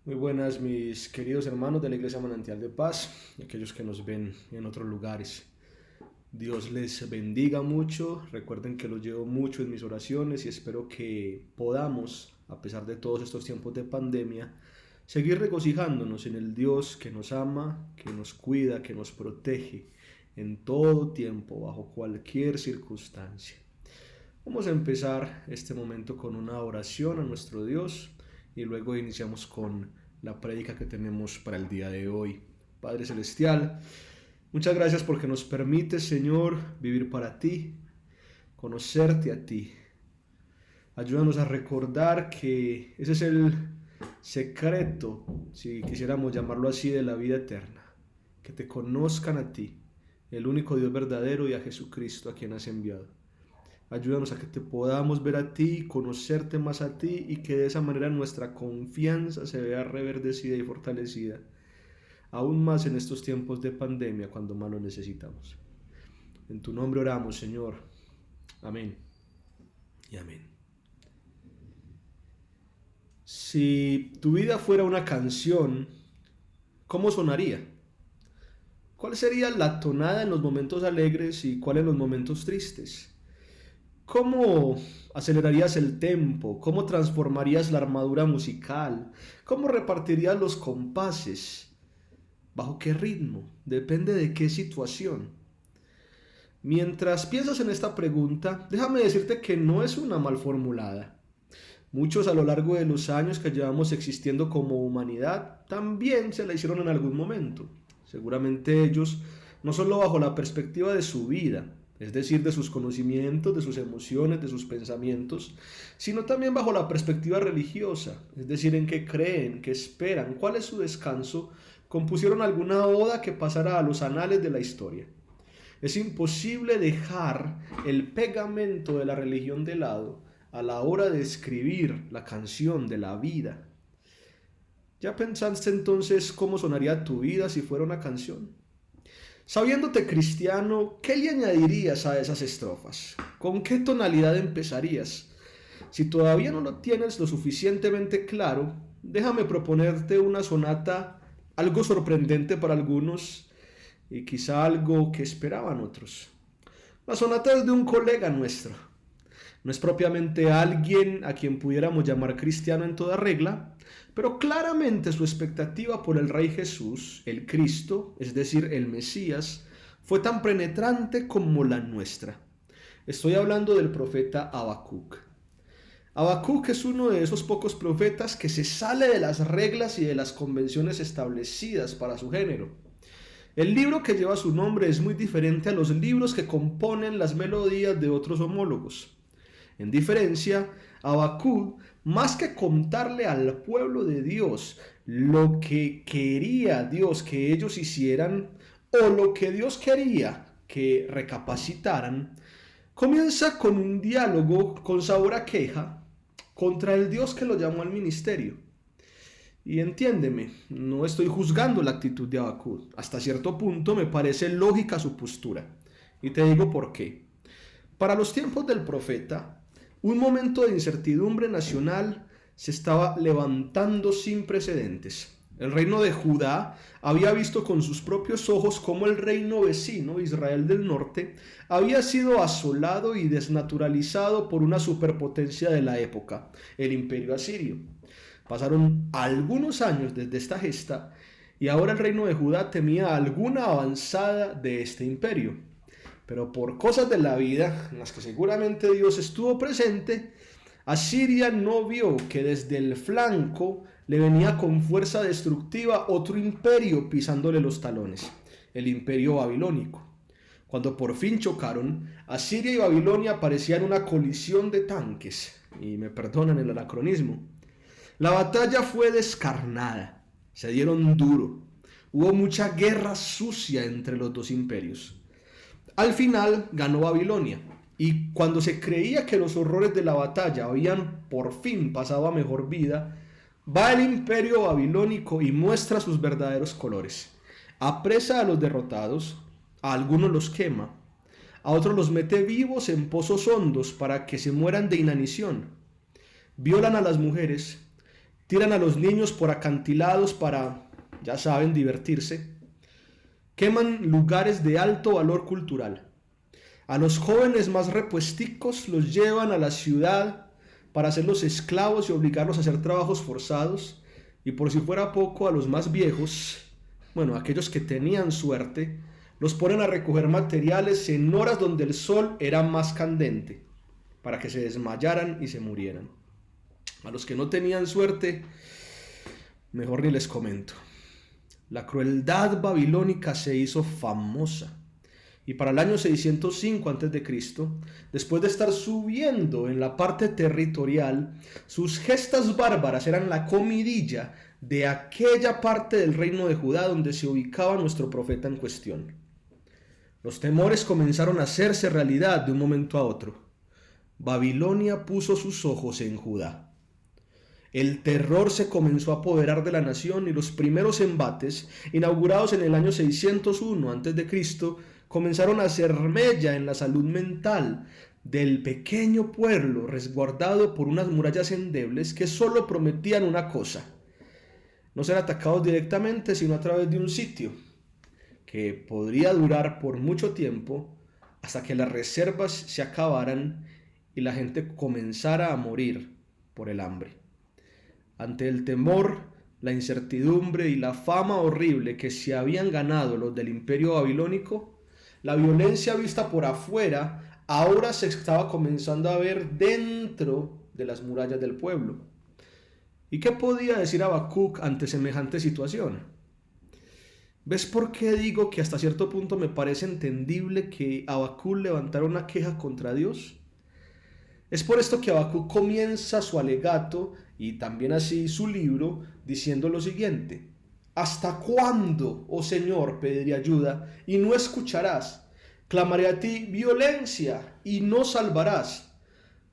Muy buenas, mis queridos hermanos de la Iglesia Manantial de Paz y aquellos que nos ven en otros lugares. Dios les bendiga mucho. Recuerden que los llevo mucho en mis oraciones y espero que podamos, a pesar de todos estos tiempos de pandemia, seguir regocijándonos en el Dios que nos ama, que nos cuida, que nos protege en todo tiempo, bajo cualquier circunstancia. Vamos a empezar este momento con una oración a nuestro Dios y luego iniciamos con la prédica que tenemos para el día de hoy. Padre Celestial, muchas gracias porque nos permites, Señor, vivir para ti, conocerte a ti. Ayúdanos a recordar que ese es el secreto, si quisiéramos llamarlo así, de la vida eterna. Que te conozcan a ti, el único Dios verdadero, y a Jesucristo a quien has enviado. Ayúdanos a que te podamos ver a ti, conocerte más a ti y que de esa manera nuestra confianza se vea reverdecida y fortalecida, aún más en estos tiempos de pandemia cuando más lo necesitamos. En tu nombre oramos, Señor. Amén y amén. Si tu vida fuera una canción, ¿cómo sonaría? ¿Cuál sería la tonada en los momentos alegres y cuál en los momentos tristes? ¿Cómo acelerarías el tempo? ¿Cómo transformarías la armadura musical? ¿Cómo repartirías los compases? ¿Bajo qué ritmo? Depende de qué situación. Mientras piensas en esta pregunta, déjame decirte que no es una mal formulada. Muchos a lo largo de los años que llevamos existiendo como humanidad también se la hicieron en algún momento. Seguramente ellos, no solo bajo la perspectiva de su vida, es decir, de sus conocimientos, de sus emociones, de sus pensamientos, sino también bajo la perspectiva religiosa, es decir, en qué creen, qué esperan, cuál es su descanso, compusieron alguna oda que pasara a los anales de la historia. Es imposible dejar el pegamento de la religión de lado a la hora de escribir la canción de la vida. ¿Ya pensaste entonces cómo sonaría tu vida si fuera una canción? Sabiéndote cristiano, ¿qué le añadirías a esas estrofas? ¿Con qué tonalidad empezarías? Si todavía no lo tienes lo suficientemente claro, déjame proponerte una sonata algo sorprendente para algunos y quizá algo que esperaban otros. La sonata es de un colega nuestro. No es propiamente alguien a quien pudiéramos llamar cristiano en toda regla, pero claramente su expectativa por el Rey Jesús, el Cristo, es decir, el Mesías, fue tan penetrante como la nuestra. Estoy hablando del profeta Habacuc. Habacuc es uno de esos pocos profetas que se sale de las reglas y de las convenciones establecidas para su género. El libro que lleva su nombre es muy diferente a los libros que componen las melodías de otros homólogos. En diferencia, Habacuc, más que contarle al pueblo de Dios lo que quería Dios que ellos hicieran o lo que Dios quería que recapacitaran, comienza con un diálogo con sabor a queja contra el Dios que lo llamó al ministerio. Y entiéndeme, no estoy juzgando la actitud de Habacuc. Hasta cierto punto me parece lógica su postura. Y te digo por qué. Para los tiempos del profeta, un momento de incertidumbre nacional se estaba levantando sin precedentes. El reino de Judá había visto con sus propios ojos cómo el reino vecino, Israel del norte, había sido asolado y desnaturalizado por una superpotencia de la época, el imperio asirio. Pasaron algunos años desde esta gesta y ahora el reino de Judá temía alguna avanzada de este imperio. Pero por cosas de la vida, en las que seguramente Dios estuvo presente, Asiria no vio que desde el flanco le venía con fuerza destructiva otro imperio pisándole los talones, el imperio babilónico. Cuando por fin chocaron, Asiria y Babilonia parecían una colisión de tanques, y me perdonan el anacronismo. La batalla fue descarnada, se dieron duro, hubo mucha guerra sucia entre los dos imperios. Al final ganó Babilonia, y cuando se creía que los horrores de la batalla habían por fin pasado a mejor vida, va el imperio babilónico y muestra sus verdaderos colores. Apresa a los derrotados, a algunos los quema, a otros los mete vivos en pozos hondos para que se mueran de inanición. Violan a las mujeres, Tiran a los niños por acantilados para, ya saben, divertirse. Queman lugares de alto valor cultural. A los jóvenes más repuesticos los llevan a la ciudad para hacerlos esclavos y obligarlos a hacer trabajos forzados. Y por si fuera poco, a los más viejos, bueno, aquellos que tenían suerte, los ponen a recoger materiales en horas donde el sol era más candente, para que se desmayaran y se murieran. A los que no tenían suerte, mejor ni les comento. La crueldad babilónica se hizo famosa. Y para el año 605 a.C., después de estar subiendo en la parte territorial, sus gestas bárbaras eran la comidilla de aquella parte del reino de Judá donde se ubicaba nuestro profeta en cuestión. Los temores comenzaron a hacerse realidad de un momento a otro. Babilonia puso sus ojos en Judá. El terror se comenzó a apoderar de la nación y los primeros embates, inaugurados en el año 601 a.C., comenzaron a hacer mella en la salud mental del pequeño pueblo resguardado por unas murallas endebles que solo prometían una cosa: no ser atacados directamente, sino a través de un sitio que podría durar por mucho tiempo hasta que las reservas se acabaran y la gente comenzara a morir por el hambre. Ante el temor, la incertidumbre y la fama horrible que se habían ganado los del imperio babilónico, la violencia vista por afuera ahora se estaba comenzando a ver dentro de las murallas del pueblo. ¿Y qué podía decir Habacuc ante semejante situación? ¿Ves por qué digo que hasta cierto punto me parece entendible que Habacuc levantara una queja contra Dios? Es por esto que Habacuc comienza su alegato y también así su libro diciendo lo siguiente: ¿hasta cuándo, oh Señor, pediré ayuda y no escucharás? Clamaré a ti violencia y no salvarás.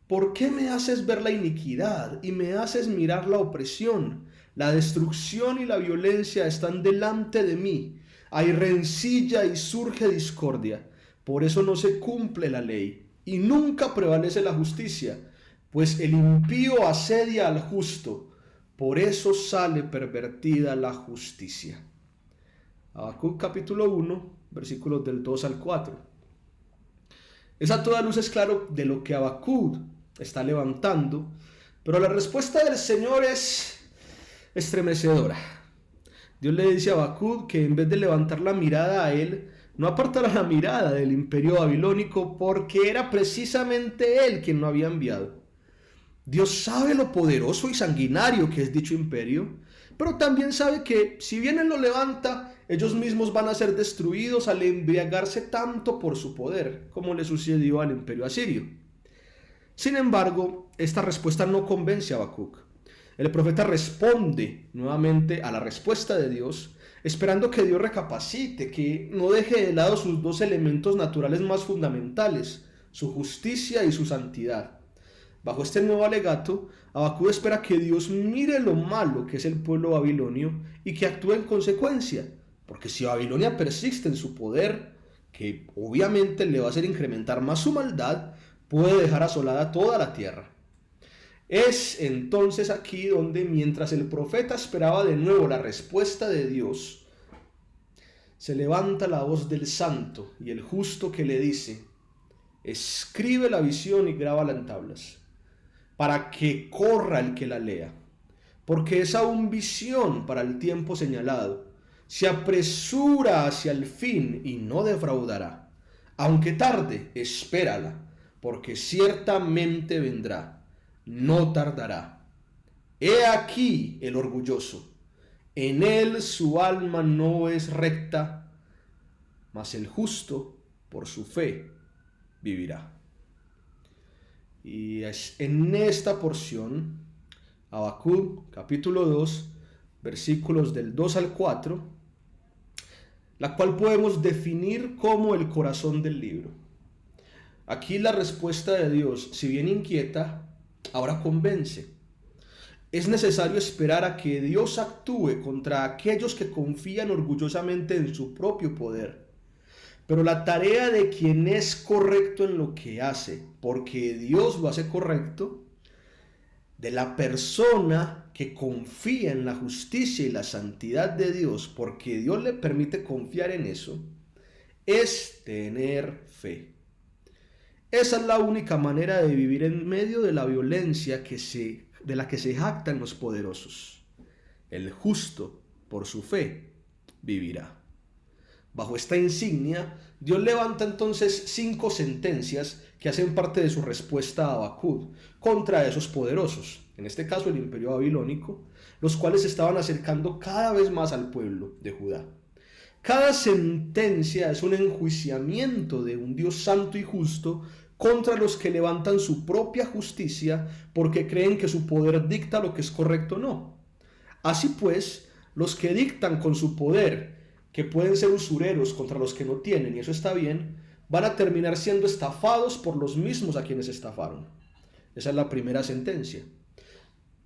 ¿Por qué me haces ver la iniquidad y me haces mirar la opresión? La destrucción y la violencia están delante de mí. Hay rencilla y surge discordia. Por eso no se cumple la ley y nunca prevalece la justicia, pues el impío asedia al justo. Por eso sale pervertida la justicia. Habacuc capítulo 1, versículos del 2 al 4. Es a toda luz es claro de lo que Habacuc está levantando, pero la respuesta del Señor es estremecedora. Dios le dice a Habacuc que en vez de levantar la mirada a él, no apartara la mirada del imperio babilónico, porque era precisamente él quien lo había enviado. Dios sabe lo poderoso y sanguinario que es dicho imperio, pero también sabe que si bien Él lo levanta, ellos mismos van a ser destruidos al embriagarse tanto por su poder, como le sucedió al imperio asirio. Sin embargo, esta respuesta no convence a Habacuc. El profeta responde nuevamente a la respuesta de Dios, esperando que Dios recapacite, que no deje de lado sus dos elementos naturales más fundamentales, su justicia y su santidad. Bajo este nuevo alegato, Habacuc espera que Dios mire lo malo que es el pueblo babilonio y que actúe en consecuencia, porque si Babilonia persiste en su poder, que obviamente le va a hacer incrementar más su maldad, puede dejar asolada toda la tierra. Es entonces aquí donde, mientras el profeta esperaba de nuevo la respuesta de Dios, se levanta la voz del santo y el justo que le dice: escribe la visión y grábala en tablas, para que corra el que la lea, porque es aún visión para el tiempo señalado. Se apresura hacia el fin y no defraudará. Aunque tarde, espérala, porque ciertamente vendrá, no tardará. He aquí el orgulloso, en él su alma no es recta, mas el justo por su fe vivirá. Y es en esta porción, Habacuc capítulo 2, versículos del 2 al 4, la cual podemos definir como el corazón del libro. Aquí la respuesta de Dios, si bien inquieta, ahora convence. Es necesario esperar a que Dios actúe contra aquellos que confían orgullosamente en su propio poder. Pero la tarea de quien es correcto en lo que hace, porque Dios lo hace correcto, de la persona que confía en la justicia y la santidad de Dios, porque Dios le permite confiar en eso, es tener fe. Esa es la única manera de vivir en medio de la violencia de la que se jactan los poderosos. El justo, por su fe, vivirá. Bajo esta insignia, Dios levanta entonces 5 sentencias que hacen parte de su respuesta a Habacuc contra esos poderosos, en este caso el imperio babilónico, los cuales se estaban acercando cada vez más al pueblo de Judá. Cada sentencia es un enjuiciamiento de un Dios santo y justo contra los que levantan su propia justicia porque creen que su poder dicta lo que es correcto o no. Así pues, los que dictan con su poder que pueden ser usureros contra los que no tienen, y eso está bien, van a terminar siendo estafados por los mismos a quienes estafaron. Esa es la primera sentencia.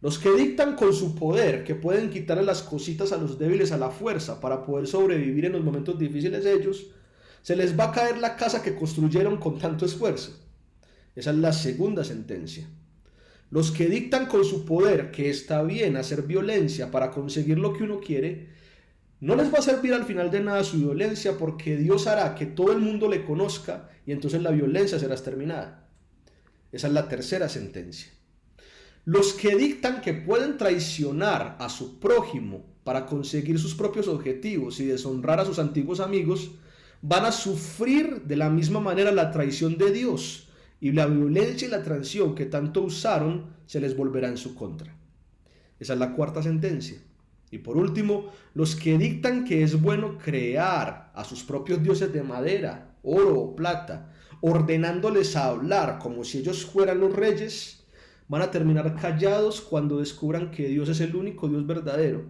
Los que dictan con su poder que pueden quitarle las cositas a los débiles a la fuerza para poder sobrevivir en los momentos difíciles de ellos, se les va a caer la casa que construyeron con tanto esfuerzo. Esa es la segunda sentencia. Los que dictan con su poder que está bien hacer violencia para conseguir lo que uno quiere, no les va a servir al final de nada su violencia, porque Dios hará que todo el mundo le conozca y entonces la violencia será exterminada. Esa es la tercera sentencia. Los que dictan que pueden traicionar a su prójimo para conseguir sus propios objetivos y deshonrar a sus antiguos amigos, van a sufrir de la misma manera la traición de Dios, y la violencia y la traición que tanto usaron se les volverá en su contra. Esa es la cuarta sentencia. Y por último, los que dictan que es bueno crear a sus propios dioses de madera, oro o plata, ordenándoles a hablar como si ellos fueran los reyes, van a terminar callados cuando descubran que Dios es el único Dios verdadero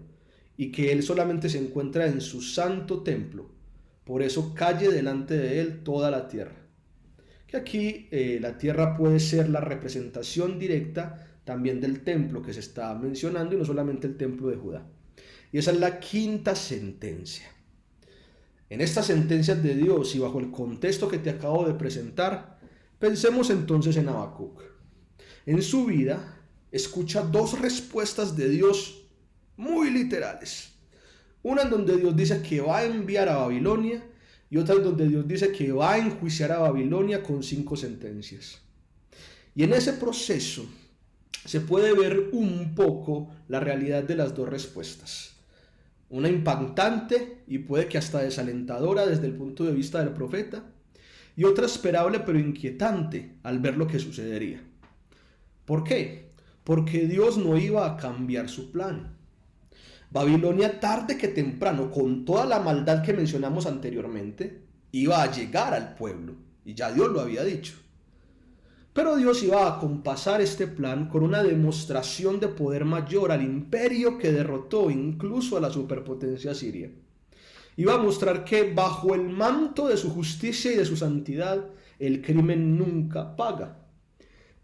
y que Él solamente se encuentra en su santo templo. Por eso calle delante de Él toda la tierra. Que aquí la tierra puede ser la representación directa también del templo que se está mencionando y no solamente el templo de Judá. Y esa es la quinta sentencia. En estas sentencias de Dios y bajo el contexto que te acabo de presentar, pensemos entonces en Habacuc. En su vida, escucha 2 respuestas de Dios muy literales. Una en donde Dios dice que va a enviar a Babilonia y otra en donde Dios dice que va a enjuiciar a Babilonia con 5 sentencias. Y en ese proceso se puede ver un poco la realidad de las 2 respuestas. Una impactante y puede que hasta desalentadora desde el punto de vista del profeta, y otra esperable pero inquietante al ver lo que sucedería. ¿Por qué? Porque Dios no iba a cambiar su plan. Babilonia, tarde que temprano, con toda la maldad que mencionamos anteriormente, iba a llegar al pueblo, y ya Dios lo había dicho. Pero Dios iba a acompasar este plan con una demostración de poder mayor al imperio que derrotó incluso a la superpotencia siria. Iba a mostrar que bajo el manto de su justicia y de su santidad, el crimen nunca paga.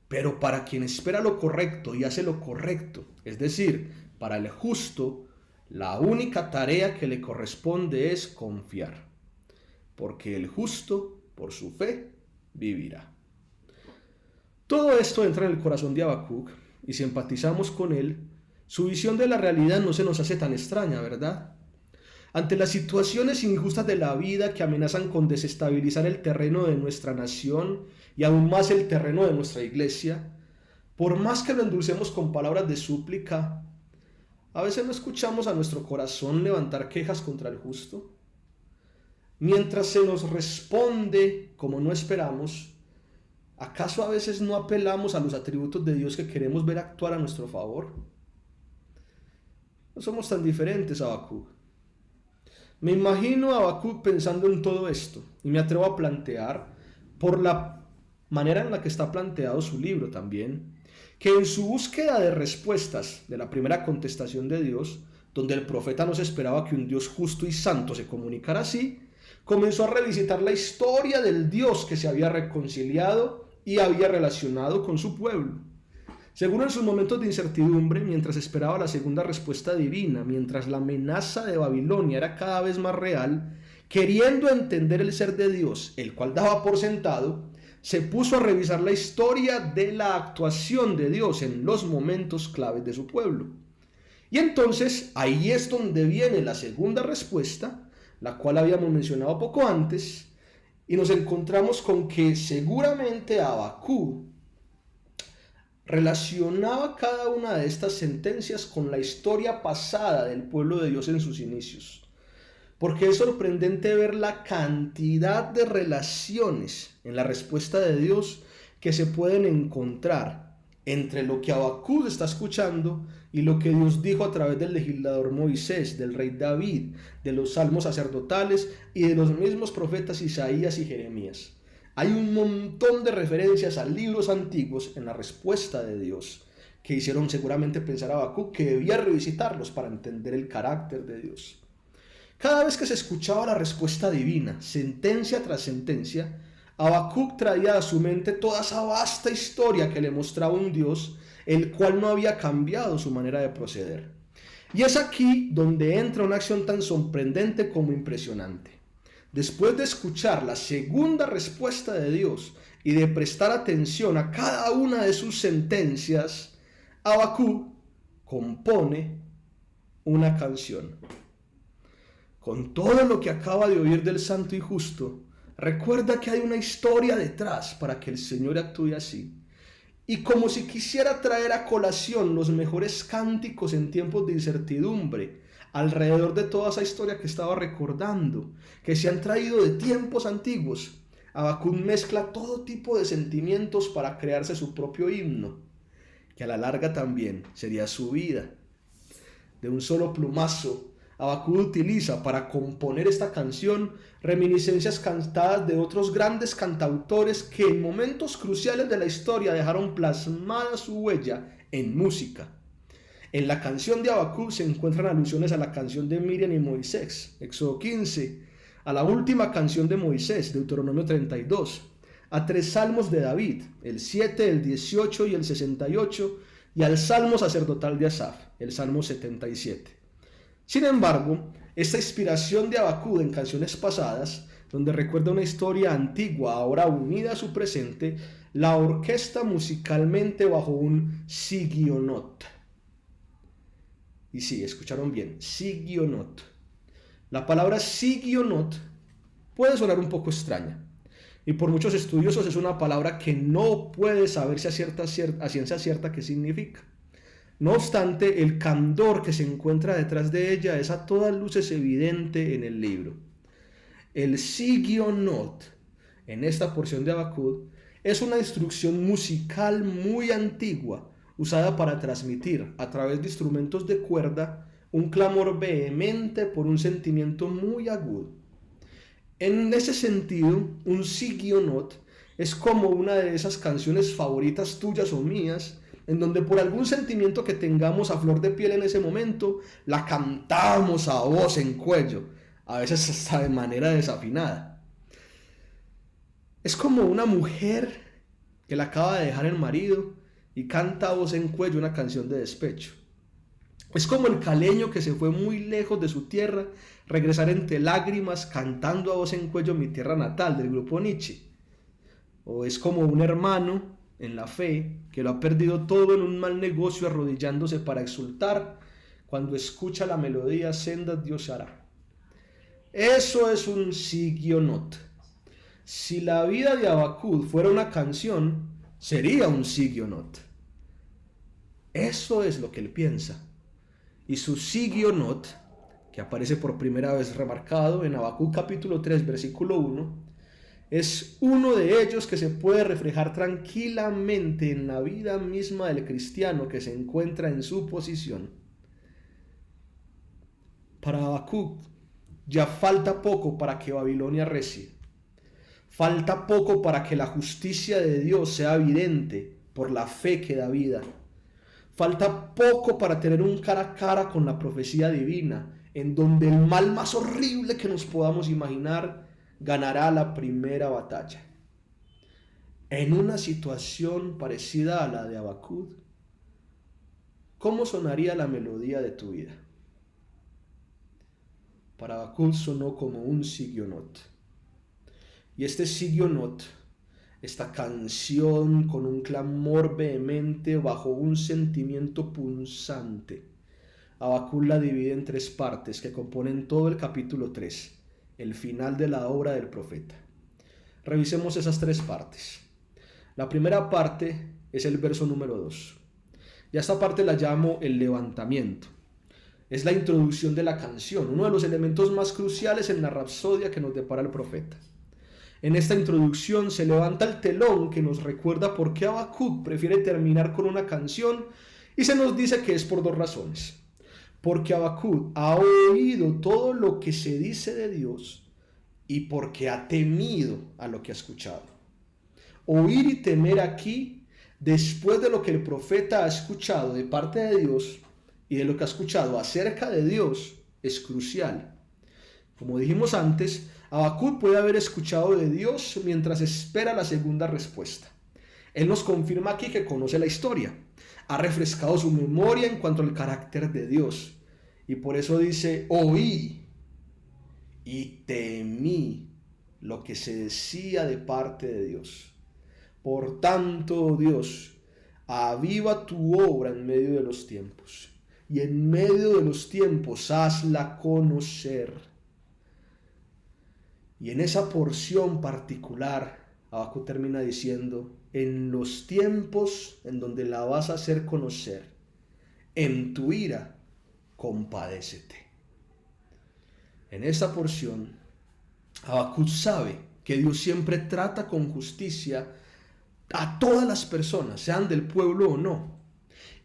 Pero para quien espera lo correcto y hace lo correcto, es decir, para el justo, la única tarea que le corresponde es confiar. Porque el justo, por su fe, vivirá. Todo esto entra en el corazón de Habacuc, y si empatizamos con él, su visión de la realidad no se nos hace tan extraña, ¿verdad? Ante las situaciones injustas de la vida que amenazan con desestabilizar el terreno de nuestra nación y aún más el terreno de nuestra iglesia, por más que lo endulcemos con palabras de súplica, a veces no escuchamos a nuestro corazón levantar quejas contra el justo. Mientras se nos responde como no esperamos, ¿acaso a veces no apelamos a los atributos de Dios que queremos ver actuar a nuestro favor? No somos tan diferentes a Habacuc. Me imagino a Habacuc pensando en todo esto y me atrevo a plantear, por la manera en la que está planteado su libro también, que en su búsqueda de respuestas de la primera contestación de Dios, donde el profeta no se esperaba que un Dios justo y santo se comunicara así, comenzó a revisitar la historia del Dios que se había reconciliado y había relacionado con su pueblo. Según en sus momentos de incertidumbre, mientras esperaba la segunda respuesta divina, mientras la amenaza de Babilonia era cada vez más real, queriendo entender el ser de Dios, el cual daba por sentado, se puso a revisar la historia de la actuación de Dios en los momentos claves de su pueblo. Y entonces ahí es donde viene la segunda respuesta, la cual habíamos mencionado poco antes, y nos encontramos con que seguramente Habacuc relacionaba cada una de estas sentencias con la historia pasada del pueblo de Dios en sus inicios. Porque es sorprendente ver la cantidad de relaciones en la respuesta de Dios que se pueden encontrar entre lo que Habacuc está escuchando y lo que Dios dijo a través del legislador Moisés, del rey David, de los salmos sacerdotales y de los mismos profetas Isaías y Jeremías. Hay un montón de referencias a libros antiguos en la respuesta de Dios que hicieron seguramente pensar a Habacuc que debía revisitarlos para entender el carácter de Dios. Cada vez que se escuchaba la respuesta divina, sentencia tras sentencia, Habacuc traía a su mente toda esa vasta historia que le mostraba un Dios, el cual no había cambiado su manera de proceder. Y es aquí donde entra una acción tan sorprendente como impresionante. Después de escuchar la segunda respuesta de Dios y de prestar atención a cada una de sus sentencias, Habacuc compone una canción. Con todo lo que acaba de oír del santo y justo, recuerda que hay una historia detrás para que el Señor actúe así. Y como si quisiera traer a colación los mejores cánticos en tiempos de incertidumbre, alrededor de toda esa historia que estaba recordando, que se han traído de tiempos antiguos, Habacuc mezcla todo tipo de sentimientos para crearse su propio himno, que a la larga también sería su vida. De un solo plumazo, Habacuc utiliza para componer esta canción reminiscencias cantadas de otros grandes cantautores que en momentos cruciales de la historia dejaron plasmada su huella en música. En la canción de Habacuc se encuentran alusiones a la canción de Miriam y Moisés, Éxodo 15, a la última canción de Moisés, Deuteronomio 32, a 3 salmos de David, el 7, el 18 y el 68, y al salmo sacerdotal de Asaf, el salmo 77. Sin embargo, esta inspiración de Habacuc en canciones pasadas, donde recuerda una historia antigua ahora unida a su presente, la orquesta musicalmente bajo un sigionot. Y sí, escucharon bien, sigionot. La palabra sigionot puede sonar un poco extraña, y por muchos estudiosos es una palabra que no puede saberse a ciencia cierta qué significa. No obstante, el candor que se encuentra detrás de ella es a todas luces evidente en el libro. El sigionot, en esta porción de Habacuc, es una instrucción musical muy antigua, usada para transmitir, a través de instrumentos de cuerda, un clamor vehemente por un sentimiento muy agudo. En ese sentido, un sigionot es como una de esas canciones favoritas tuyas o mías, en donde por algún sentimiento que tengamos a flor de piel en ese momento, la cantamos a voz en cuello, a veces hasta de manera desafinada. Es como una mujer que le acaba de dejar el marido y canta a voz en cuello una canción de despecho. Es como el caleño que se fue muy lejos de su tierra, regresar entre lágrimas cantando a voz en cuello Mi tierra natal, del grupo Nietzsche. O es como un hermano en la fe, que lo ha perdido todo en un mal negocio arrodillándose para exultar cuando escucha la melodía Sendas Dios hará. Eso es un sigionot. Si la vida de Habacuc fuera una canción, sería un sigionot. Eso es lo que él piensa. Y su sigionot, que aparece por primera vez remarcado en Habacuc capítulo 3, versículo 1, es uno de ellos que se puede reflejar tranquilamente en la vida misma del cristiano que se encuentra en su posición. Para Habacuc ya falta poco para que Babilonia recie. Falta poco para que la justicia de Dios sea evidente por la fe que da vida. Falta poco para tener un cara a cara con la profecía divina, en donde el mal más horrible que nos podamos imaginar ganará la primera batalla. En una situación parecida a la de Habacuc, ¿cómo sonaría la melodía de tu vida? Para Habacuc sonó como un sigionot. Y este sigionot esta canción con un clamor vehemente bajo un sentimiento punzante. Habacuc la divide en tres partes que componen todo el capítulo 3, el final de la obra del profeta. Revisemos esas tres partes. La primera parte es el verso número 2. Y a esta parte la llamo el levantamiento. Es la introducción de la canción, uno de los elementos más cruciales en la rapsodia que nos depara el profeta. En esta introducción se levanta el telón que nos recuerda por qué Habacuc prefiere terminar con una canción y se nos dice que es por dos razones. Porque Habacuc ha oído todo lo que se dice de Dios y porque ha temido a lo que ha escuchado. Oír y temer aquí, después de lo que el profeta ha escuchado de parte de Dios y de lo que ha escuchado acerca de Dios, es crucial. Como dijimos antes, Habacuc puede haber escuchado de Dios mientras espera la segunda respuesta. Él nos confirma aquí que conoce la historia, ha refrescado su memoria en cuanto al carácter de Dios, y por eso dice: oí y temí lo que se decía de parte de Dios. Por tanto, oh Dios, aviva tu obra en medio de los tiempos, y en medio de los tiempos hazla conocer. Y en esa porción particular, Habacuc termina diciendo: en los tiempos en donde la vas a hacer conocer, en tu ira, compadécete. En esa porción, Habacuc sabe que Dios siempre trata con justicia a todas las personas, sean del pueblo o no.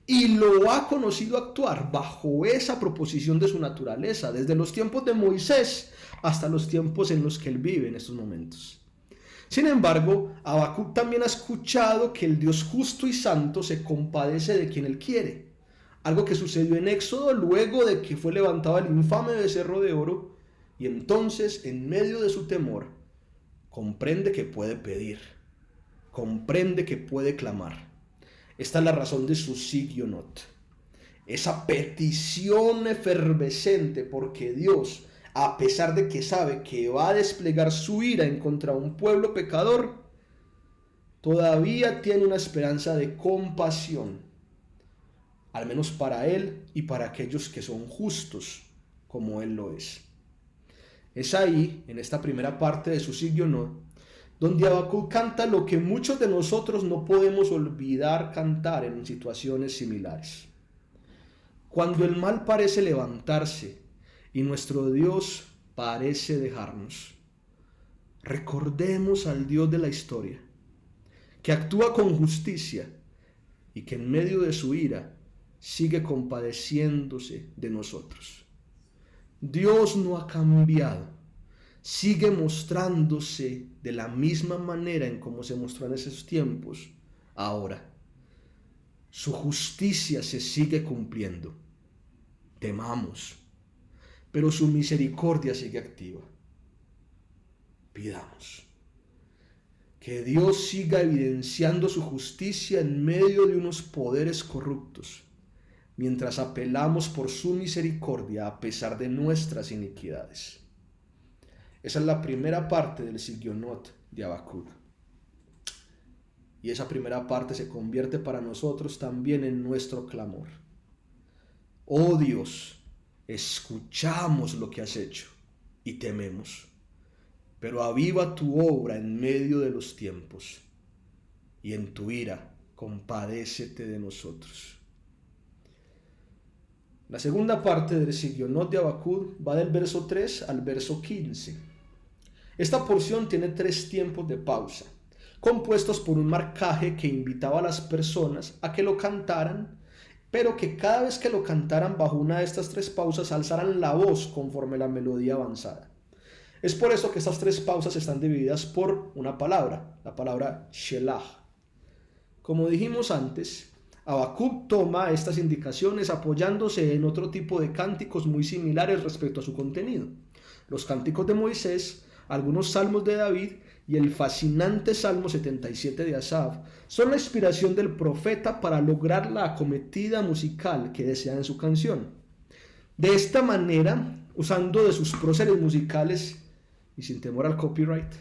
Y lo ha conocido actuar bajo esa proposición de su naturaleza, desde los tiempos de Moisés hasta los tiempos en los que él vive en estos momentos. Sin embargo, Habacuc también ha escuchado que el Dios justo y santo se compadece de quien él quiere, algo que sucedió en Éxodo luego de que fue levantado el infame becerro de oro, y entonces, en medio de su temor, comprende que puede pedir, comprende que puede clamar. Esta es la razón de su Sigionot, esa petición efervescente, porque Dios, a pesar de que sabe que va a desplegar su ira en contra de un pueblo pecador, todavía tiene una esperanza de compasión, al menos para él y para aquellos que son justos, como él lo es. Es ahí, en esta primera parte de su Sigionot, donde Habacuc canta lo que muchos de nosotros no podemos olvidar cantar en situaciones similares. Cuando el mal parece levantarse y nuestro Dios parece dejarnos, recordemos al Dios de la historia, que actúa con justicia y que en medio de su ira sigue compadeciéndose de nosotros. Dios no ha cambiado. Sigue mostrándose de la misma manera en cómo se mostró en esos tiempos ahora. Su justicia se sigue cumpliendo. Temamos, pero su misericordia sigue activa. Pidamos que Dios siga evidenciando su justicia en medio de unos poderes corruptos, mientras apelamos por su misericordia a pesar de nuestras iniquidades. Esa es la primera parte del Sigionot de Habacuc. Y esa primera parte se convierte para nosotros también en nuestro clamor. Oh Dios, escuchamos lo que has hecho y tememos, pero aviva tu obra en medio de los tiempos, y en tu ira compadécete de nosotros. La segunda parte del Sigionot de Habacuc va del verso 3 al verso 15. Esta porción tiene 3 tiempos de pausa, compuestos por un marcaje que invitaba a las personas a que lo cantaran, pero que cada vez que lo cantaran bajo una de estas 3 pausas alzaran la voz conforme la melodía avanzara. Es por eso que estas 3 pausas están divididas por una palabra, la palabra Shelah. Como dijimos antes, Habacuc toma estas indicaciones apoyándose en otro tipo de cánticos muy similares respecto a su contenido. Los cánticos de Moisés, algunos salmos de David y el fascinante Salmo 77 de Asaf son la inspiración del profeta para lograr la acometida musical que desea en su canción. De esta manera, usando de sus próceres musicales y sin temor al copyright,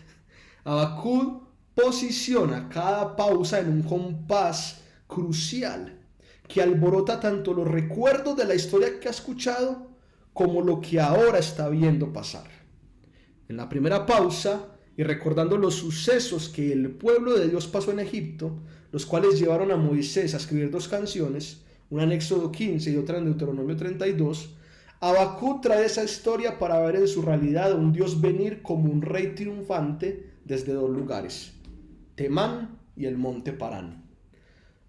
Habacuc posiciona cada pausa en un compás crucial que alborota tanto los recuerdos de la historia que ha escuchado como lo que ahora está viendo pasar. En la primera pausa, y recordando los sucesos que el pueblo de Dios pasó en Egipto, los cuales llevaron a Moisés a escribir dos canciones, una en Éxodo 15 y otra en Deuteronomio 32, Habacuc trae esa historia para ver en su realidad a un Dios venir como un rey triunfante desde dos lugares, Temán y el monte Parán.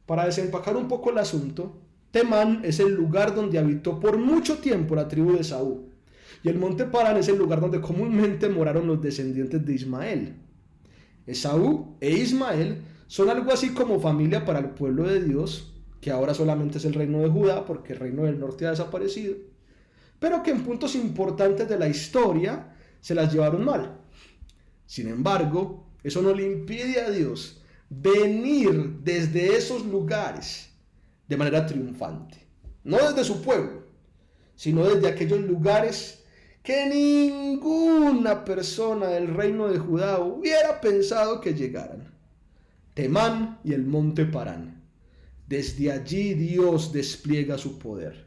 Para desempacar un poco el asunto, Temán es el lugar donde habitó por mucho tiempo la tribu de Esaú, y el monte Parán es el lugar donde comúnmente moraron los descendientes de Ismael. Esaú e Ismael son algo así como familia para el pueblo de Dios, que ahora solamente es el reino de Judá porque el reino del norte ha desaparecido, pero que en puntos importantes de la historia se las llevaron mal. Sin embargo, eso no le impide a Dios venir desde esos lugares de manera triunfante. No desde su pueblo, sino desde aquellos lugares que ninguna persona del reino de Judá hubiera pensado que llegaran. Temán y el monte Parán. Desde allí Dios despliega su poder.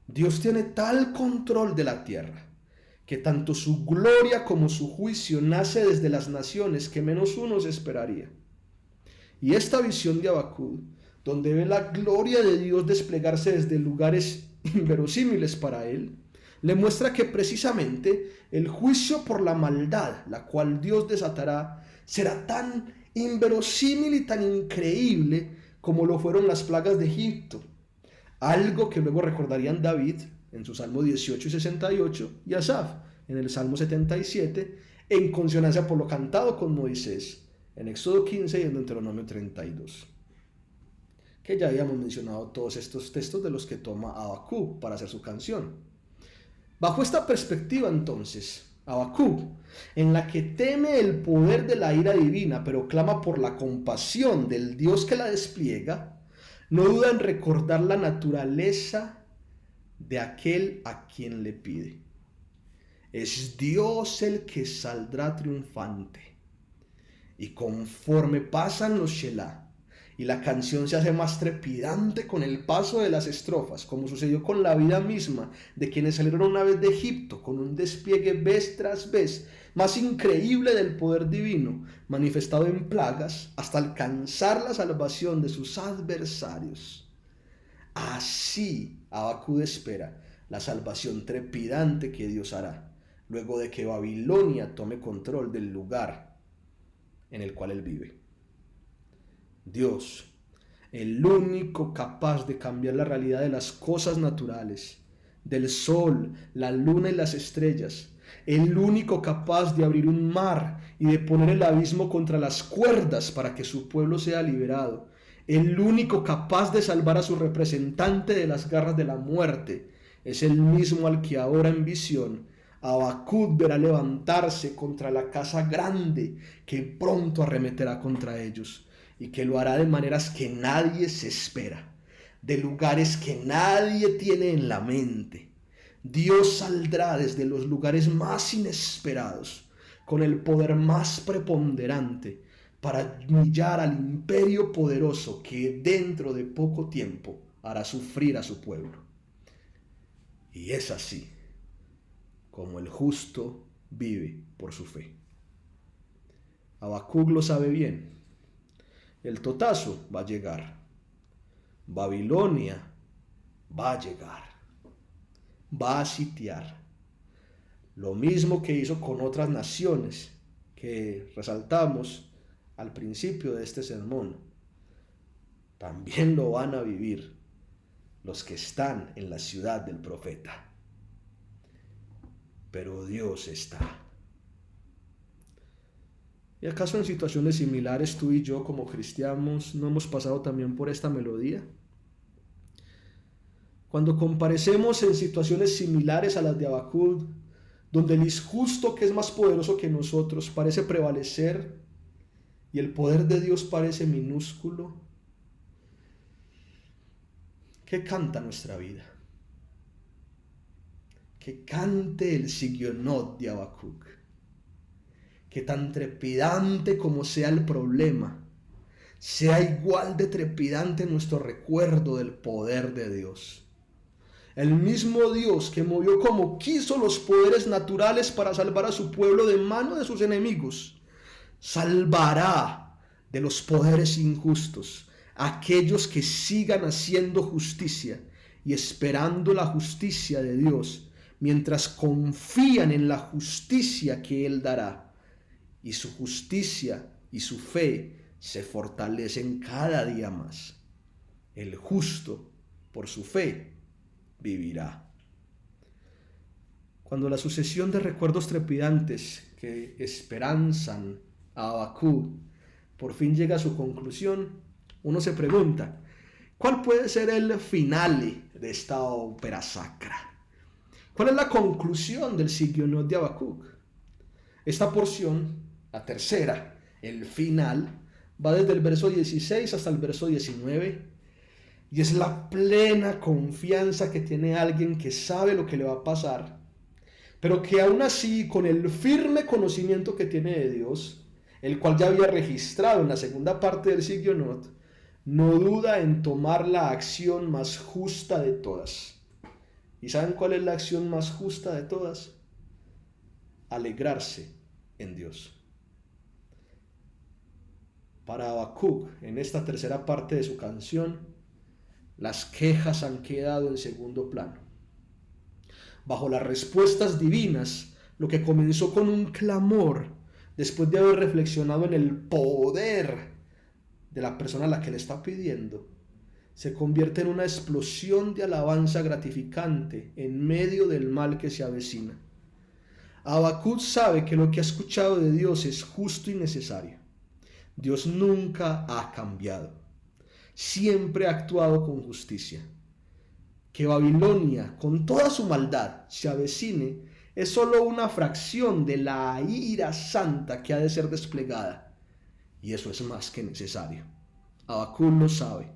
Dios tiene tal control de la tierra que tanto su gloria como su juicio nace desde las naciones que menos uno se esperaría. Y esta visión de Habacuc, donde ve la gloria de Dios desplegarse desde lugares inverosímiles para él, le muestra que precisamente el juicio por la maldad, la cual Dios desatará, será tan inverosímil y tan increíble como lo fueron las plagas de Egipto. Algo que luego recordarían David en su Salmo 18 y 68 y Asaf en el Salmo 77, en consonancia por lo cantado con Moisés en Éxodo 15 y en Deuteronomio 32. Que ya habíamos mencionado todos estos textos de los que toma Habacuc para hacer su canción. Bajo esta perspectiva entonces, Habacuc, en la que teme el poder de la ira divina, pero clama por la compasión del Dios que la despliega, no duda en recordar la naturaleza de aquel a quien le pide. Es Dios el que saldrá triunfante. Y conforme pasan los Shelah, y la canción se hace más trepidante con el paso de las estrofas, como sucedió con la vida misma de quienes salieron una vez de Egipto, con un despliegue vez tras vez más increíble del poder divino, manifestado en plagas, hasta alcanzar la salvación de sus adversarios. Así Habacuc espera la salvación trepidante que Dios hará, luego de que Babilonia tome control del lugar en el cual él vive. Dios, el único capaz de cambiar la realidad de las cosas naturales, del sol, la luna y las estrellas, el único capaz de abrir un mar y de poner el abismo contra las cuerdas para que su pueblo sea liberado, el único capaz de salvar a su representante de las garras de la muerte, es el mismo al que ahora en visión Habacuc verá levantarse contra la casa grande que pronto arremeterá contra ellos, y que lo hará de maneras que nadie se espera, de lugares que nadie tiene en la mente. Dios saldrá desde los lugares más inesperados, con el poder más preponderante, para humillar al imperio poderoso que dentro de poco tiempo hará sufrir a su pueblo. Y es así como el justo vive por su fe. Habacuc lo sabe bien. El totazo va a llegar. Babilonia va a llegar. Va a sitiar. Lo mismo que hizo con otras naciones que resaltamos al principio de este sermón. También lo van a vivir los que están en la ciudad del profeta. Pero Dios está. ¿Y acaso en situaciones similares tú y yo como cristianos no hemos pasado también por esta melodía? Cuando comparecemos en situaciones similares a las de Habacuc, donde el injusto que es más poderoso que nosotros parece prevalecer y el poder de Dios parece minúsculo, ¿qué canta nuestra vida? Que cante el Sigionot de Habacuc. que tan trepidante como sea el problema, sea igual de trepidante nuestro recuerdo del poder de Dios. El mismo Dios que movió como quiso los poderes naturales para salvar a su pueblo de mano de sus enemigos, salvará de los poderes injustos a aquellos que sigan haciendo justicia y esperando la justicia de Dios, mientras confían en la justicia que Él dará. Y su justicia y su fe se fortalecen cada día más. El justo, por su fe, vivirá. Cuando la sucesión de recuerdos trepidantes que esperanzan a Habacuc por fin llega a su conclusión, uno se pregunta, ¿cuál puede ser el finale de esta ópera sacra? ¿Cuál es la conclusión del Sigionot de Habacuc? Esta porción, la tercera, el final, va desde el verso 16 hasta el verso 19, y es la plena confianza que tiene alguien que sabe lo que le va a pasar, pero que aún así, con el firme conocimiento que tiene de Dios, el cual ya había registrado en la segunda parte del Sigionot, no duda en tomar la acción más justa de todas. ¿Y saben cuál es la acción más justa de todas? Alegrarse en Dios. Para Habacuc, en esta tercera parte de su canción, las quejas han quedado en segundo plano. Bajo las respuestas divinas, lo que comenzó con un clamor, después de haber reflexionado en el poder de la persona a la que le está pidiendo, se convierte en una explosión de alabanza gratificante en medio del mal que se avecina. Habacuc sabe que lo que ha escuchado de Dios es justo y necesario. Dios nunca ha cambiado. Siempre ha actuado con justicia. Que Babilonia, con toda su maldad, se avecine es solo una fracción de la ira santa que ha de ser desplegada. Y eso es más que necesario. Habacuc lo sabe.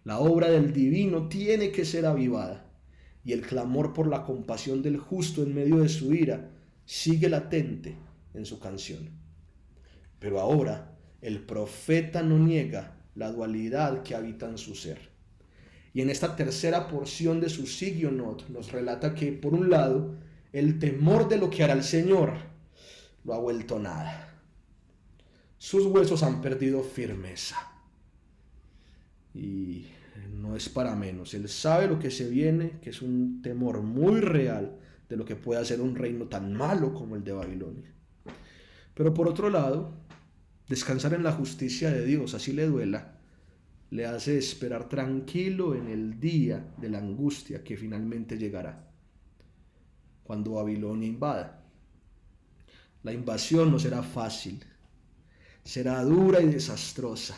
La obra del divino tiene que ser avivada, y el clamor por la compasión del justo en medio de su ira sigue latente en su canción. Pero ahora el profeta no niega la dualidad que habita en su ser. Y en esta tercera porción de su Sigionot nos relata que, por un lado, el temor de lo que hará el Señor lo ha vuelto nada. Sus huesos han perdido firmeza. Y no es para menos. Él sabe lo que se viene, que es un temor muy real de lo que puede hacer un reino tan malo como el de Babilonia. Pero por otro lado, descansar en la justicia de Dios, así le duela, le hace esperar tranquilo en el día de la angustia que finalmente llegará, cuando Babilonia invada. La invasión no será fácil, será dura y desastrosa.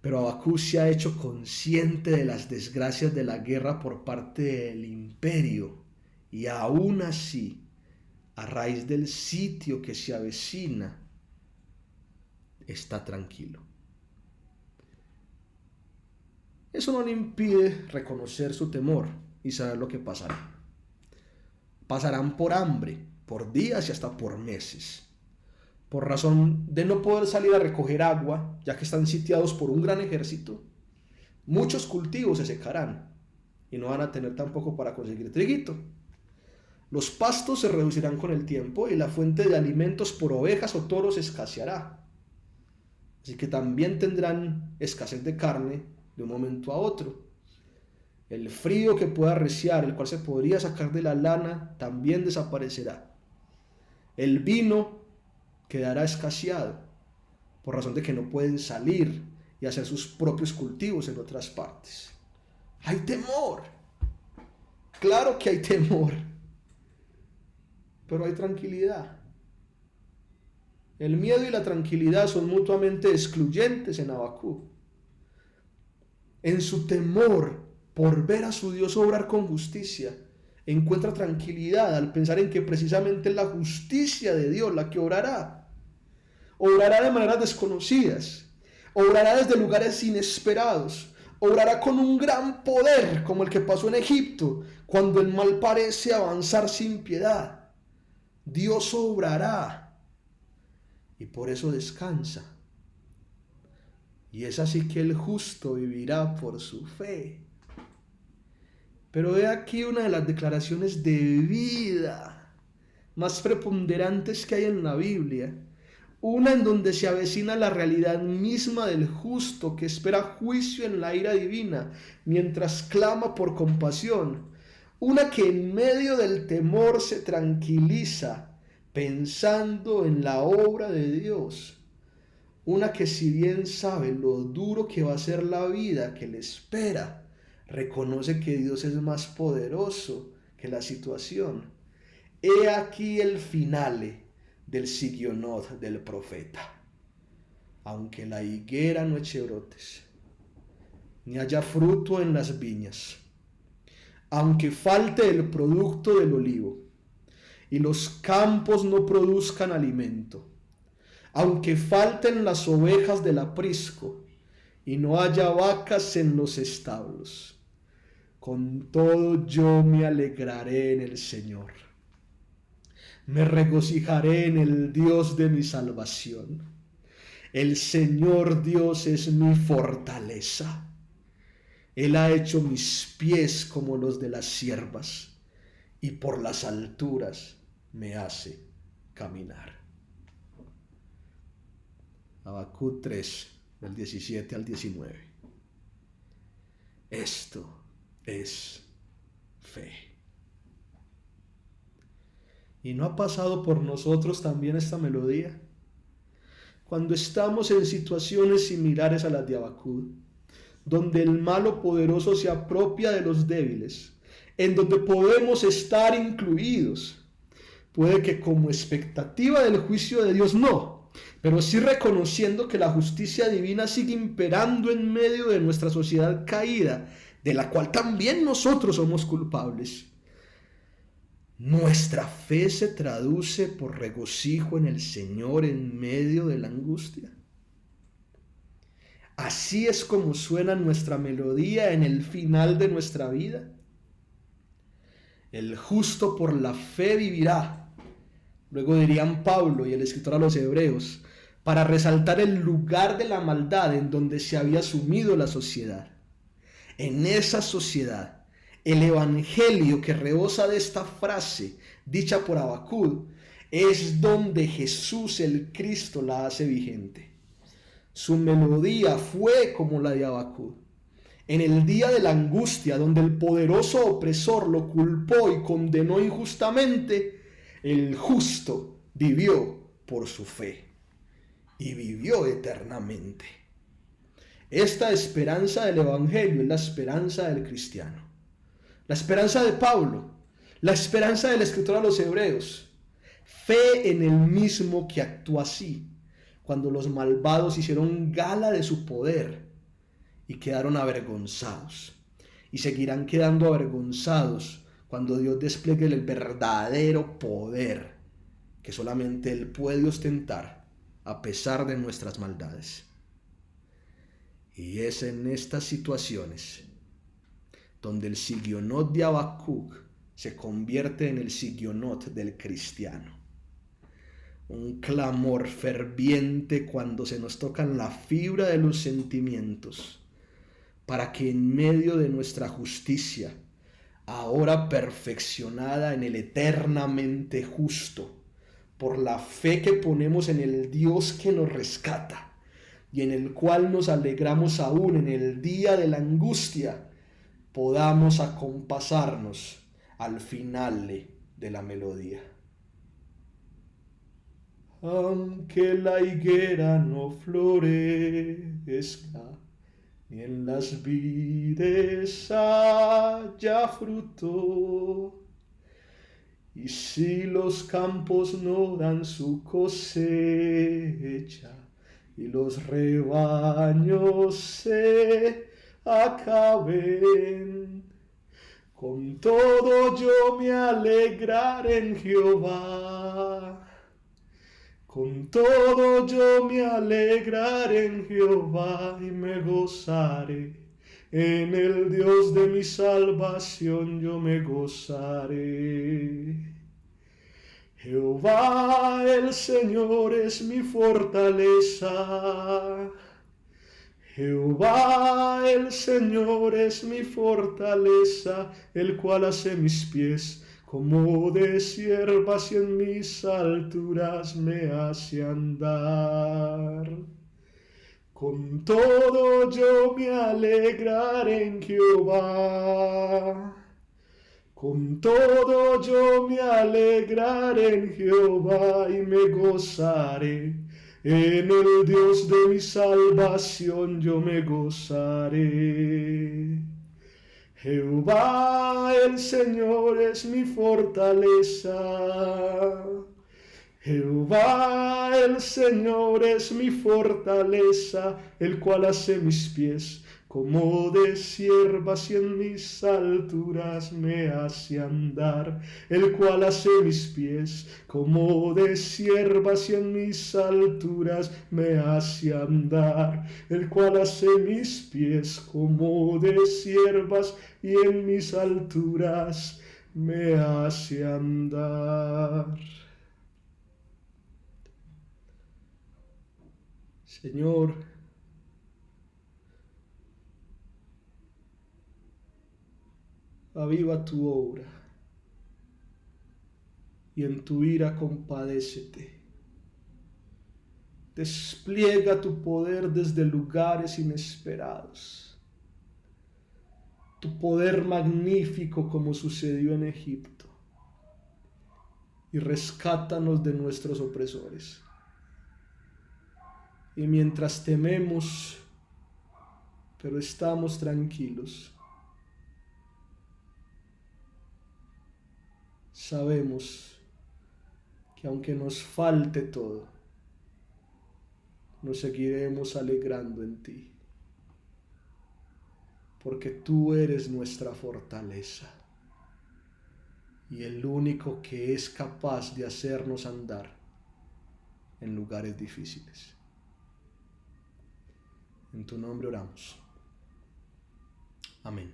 Pero Habacuc se ha hecho consciente de las desgracias de la guerra por parte del imperio, y aún así, a raíz del sitio que se avecina, está tranquilo. Eso no le impide reconocer su temor y saber lo que pasará. Pasarán por hambre, por días y hasta por meses, por razón de no poder salir a recoger agua, ya que están sitiados por un gran ejército. Muchos cultivos se secarán y no van a tener tampoco para conseguir triguito. Los pastos se reducirán con el tiempo y la fuente de alimentos por ovejas o toros escaseará. Así que también tendrán escasez de carne de un momento a otro. El frío que pueda arreciar, el cual se podría sacar de la lana, también desaparecerá. El vino quedará escaseado, por razón de que no pueden salir y hacer sus propios cultivos en otras partes. Hay temor. Claro que hay temor. Pero hay tranquilidad. El miedo y la tranquilidad son mutuamente excluyentes en Habacuc. En su temor por ver a su Dios obrar con justicia, encuentra tranquilidad al pensar en que precisamente es la justicia de Dios la que obrará. Obrará de maneras desconocidas, obrará desde lugares inesperados, obrará con un gran poder como el que pasó en Egipto, cuando el mal parece avanzar sin piedad. Dios obrará y por eso descansa. Y es así que el justo vivirá por su fe. Pero he aquí una de las declaraciones de vida más preponderantes que hay en la Biblia. Una en donde se avecina la realidad misma del justo que espera juicio en la ira divina mientras clama por compasión. Una que en medio del temor se tranquiliza pensando en la obra de Dios. Una que si bien sabe lo duro que va a ser la vida que le espera, reconoce que Dios es más poderoso que la situación. He aquí el finale del sigionot del profeta. Aunque la higuera no eche brotes, ni haya fruto en las viñas, aunque falte el producto del olivo, y los campos no produzcan alimento, aunque falten las ovejas del aprisco, y no haya vacas en los establos, con todo yo me alegraré en el Señor. Me regocijaré en el Dios de mi salvación. El Señor Dios es mi fortaleza. Él ha hecho mis pies como los de las ciervas, y por las alturas me hace caminar. Habacuc 3, del 17 al 19. Esto es fe. ¿Y no ha pasado por nosotros también esta melodía? Cuando estamos en situaciones similares a las de Habacuc, donde el malo poderoso se apropia de los débiles, en donde podemos estar incluidos, puede que como expectativa del juicio de Dios no, pero sí reconociendo que la justicia divina sigue imperando en medio de nuestra sociedad caída, de la cual también nosotros somos culpables. Nuestra fe se traduce por regocijo en el Señor en medio de la angustia. Así es como suena nuestra melodía en el final de nuestra vida. El justo por la fe vivirá. Luego dirían Pablo y el escritor a los Hebreos, para resaltar el lugar de la maldad en donde se había sumido la sociedad. En esa sociedad, el evangelio que rebosa de esta frase dicha por Habacuc es donde Jesús el Cristo la hace vigente. Su melodía fue como la de Habacuc. En el día de la angustia, donde el poderoso opresor lo culpó y condenó injustamente, el justo vivió por su fe y vivió eternamente. Esta esperanza del evangelio es la esperanza del cristiano. La esperanza de Pablo, la esperanza del escritor a los Hebreos, fe en el mismo que actuó así, cuando los malvados hicieron gala de su poder y quedaron avergonzados, y seguirán quedando avergonzados cuando Dios despliegue el verdadero poder que solamente Él puede ostentar a pesar de nuestras maldades. Y es en estas situaciones donde el sigionot de Habacuc se convierte en el sigionot del cristiano. Un clamor ferviente cuando se nos tocan la fibra de los sentimientos, para que en medio de nuestra justicia, ahora perfeccionada en el eternamente justo, por la fe que ponemos en el Dios que nos rescata y en el cual nos alegramos aún en el día de la angustia, podamos acompasarnos al final de la melodía. Aunque la higuera no florezca, ni en las vides haya fruto, y si los campos no dan su cosecha, y los rebaños se acaben, con todo yo me alegraré en Jehová. Con todo yo me alegraré en Jehová y me gozaré. En el Dios de mi salvación yo me gozaré. Jehová el Señor es mi fortaleza. Jehová el Señor es mi fortaleza, el cual hace mis pies como de ciervas y en mis alturas me hace andar. Con todo yo me alegraré en Jehová. Con todo yo me alegraré en Jehová y me gozaré. En el Dios de mi salvación yo me gozaré. Jehová el Señor es mi fortaleza. Jehová el Señor es mi fortaleza, el cual hace mis pies como de ciervas y en mis alturas me hace andar, el cual hace mis pies como de ciervas y en mis alturas me hace andar, el cual hace mis pies como de ciervas y en mis alturas me hace andar. Señor, aviva tu obra y en tu ira compadécete. Despliega tu poder desde lugares inesperados. Tu poder magnífico como sucedió en Egipto. Y rescátanos de nuestros opresores. Y mientras tememos, pero estamos tranquilos, sabemos que aunque nos falte todo, nos seguiremos alegrando en ti, porque tú eres nuestra fortaleza y el único que es capaz de hacernos andar en lugares difíciles. En tu nombre oramos. Amén.